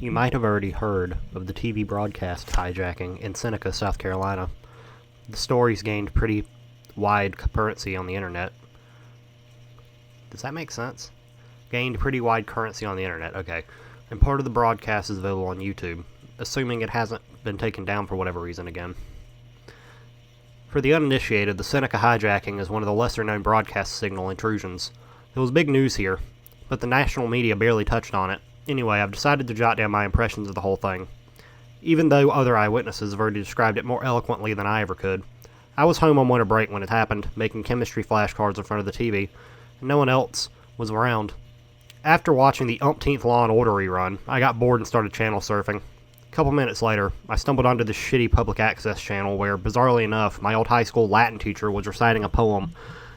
You might have already heard of the TV broadcast hijacking in Seneca, South Carolina. The story's gained pretty wide currency on the internet. Does that make sense? Gained pretty wide currency on the internet, okay. And part of the broadcast is available on YouTube, assuming it hasn't been taken down for whatever reason again. For the uninitiated, the Seneca hijacking is one of the lesser-known broadcast signal intrusions. It was big news here, but the national media barely touched on it. Anyway, I've decided to jot down my impressions of the whole thing. Even though other eyewitnesses have already described it more eloquently than I ever could. I was home on winter break when it happened, making chemistry flashcards in front of the TV, and no one else was around. After watching the umpteenth Law and Order rerun, I got bored and started channel surfing. A couple minutes later, I stumbled onto this shitty public access channel where, bizarrely enough, my old high school Latin teacher was reciting a poem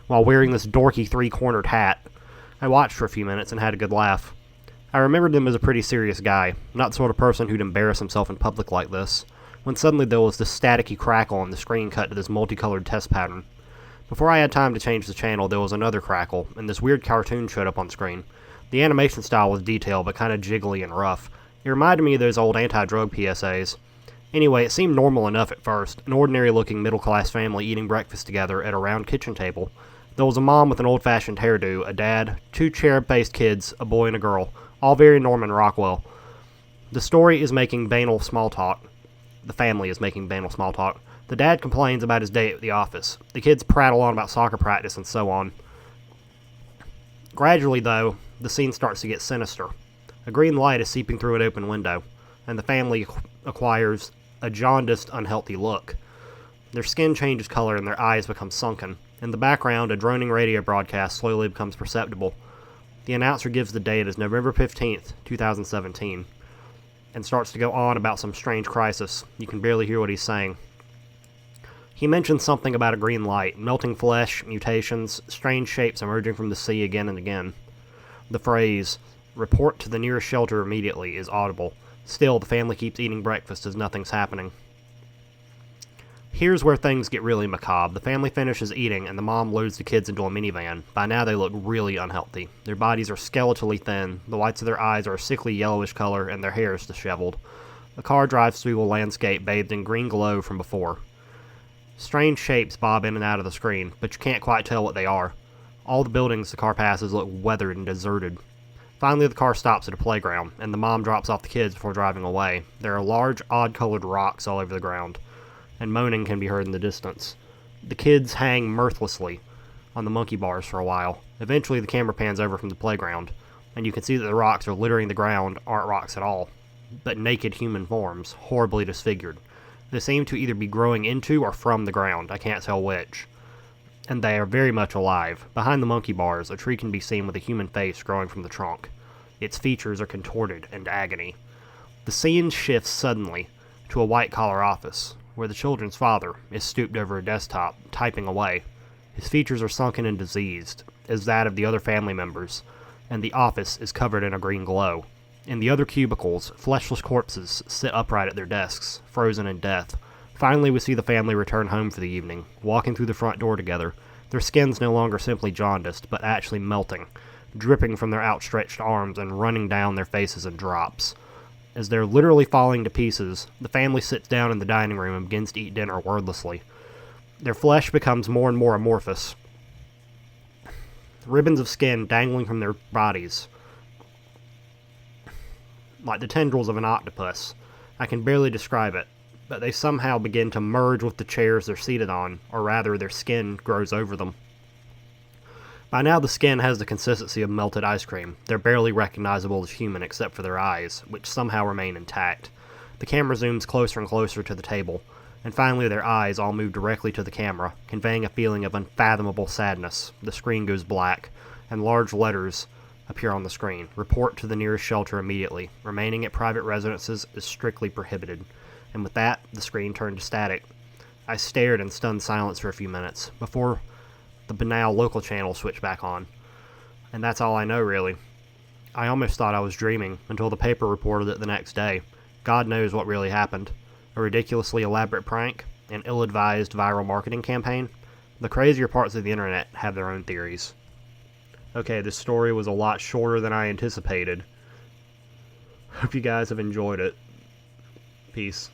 while wearing this dorky three-cornered hat. I watched for a few minutes and had a good laugh. I remembered him as a pretty serious guy, not the sort of person who'd embarrass himself in public like this, when suddenly there was this staticky crackle and the screen cut to this multicolored test pattern. Before I had time to change the channel, there was another crackle, and this weird cartoon showed up on screen. The animation style was detailed, but kind of jiggly and rough. It reminded me of those old anti-drug PSAs. Anyway, it seemed normal enough at first, an ordinary-looking middle-class family eating breakfast together at a round kitchen table. There was a mom with an old-fashioned hairdo, a dad, two cherub-faced kids, a boy and a girl, all very Norman Rockwell. The story is making banal small talk. The family is making banal small talk. The dad complains about his day at the office. The kids prattle on about soccer practice and so on. Gradually, though, the scene starts to get sinister. A green light is seeping through an open window, and the family acquires a jaundiced, unhealthy look. Their skin changes color and their eyes become sunken. In the background, a droning radio broadcast slowly becomes perceptible. The announcer gives the date as November 15th, 2017, and starts to go on about some strange crisis. You can barely hear what he's saying. He mentions something about a green light, melting flesh, mutations, strange shapes emerging from the sea again and again. The phrase, "report to the nearest shelter immediately," is audible. Still, the family keeps eating breakfast as nothing's happening. Here's where things get really macabre. The family finishes eating, and the mom loads the kids into a minivan. By now, they look really unhealthy. Their bodies are skeletally thin, the whites of their eyes are a sickly yellowish color, and their hair is disheveled. The car drives through a landscape bathed in green glow from before. Strange shapes bob in and out of the screen, but you can't quite tell what they are. All the buildings the car passes look weathered and deserted. Finally, the car stops at a playground, and the mom drops off the kids before driving away. There are large, odd-colored rocks all over the ground, and moaning can be heard in the distance. The kids hang mirthlessly on the monkey bars for a while. Eventually, the camera pans over from the playground, and you can see that the rocks are littering the ground aren't rocks at all, but naked human forms, horribly disfigured. They seem to either be growing into or from the ground, I can't tell which. And they are very much alive. Behind the monkey bars, a tree can be seen with a human face growing from the trunk. Its features are contorted in agony. The scene shifts suddenly to a white-collar office, where the children's father is stooped over a desktop, typing away. His features are sunken and diseased, as that of the other family members, and the office is covered in a green glow. In the other cubicles, fleshless corpses sit upright at their desks, frozen in death. Finally, we see the family return home for the evening, walking through the front door together, their skins no longer simply jaundiced, but actually melting, dripping from their outstretched arms and running down their faces in drops. As they're literally falling to pieces, the family sits down in the dining room and begins to eat dinner wordlessly. Their flesh becomes more and more amorphous. Ribbons of skin dangling from their bodies, like the tendrils of an octopus. I can barely describe it, but they somehow begin to merge with the chairs they're seated on, or rather, their skin grows over them. By now, the skin has the consistency of melted ice cream. They're barely recognizable as human except for their eyes, which somehow remain intact. The camera zooms closer and closer to the table, and finally their eyes all move directly to the camera, conveying a feeling of unfathomable sadness. The screen goes black, and large letters appear on the screen. Report to the nearest shelter immediately. Remaining at private residences is strictly prohibited. And with that, the screen turned to static. I stared in stunned silence for a few minutes, before the banal local channel switched back on. And that's all I know, really. I almost thought I was dreaming, until the paper reported it the next day. God knows what really happened. A ridiculously elaborate prank? An ill-advised viral marketing campaign? The crazier parts of the internet have their own theories. Okay, this story was a lot shorter than I anticipated. Hope you guys have enjoyed it. Peace.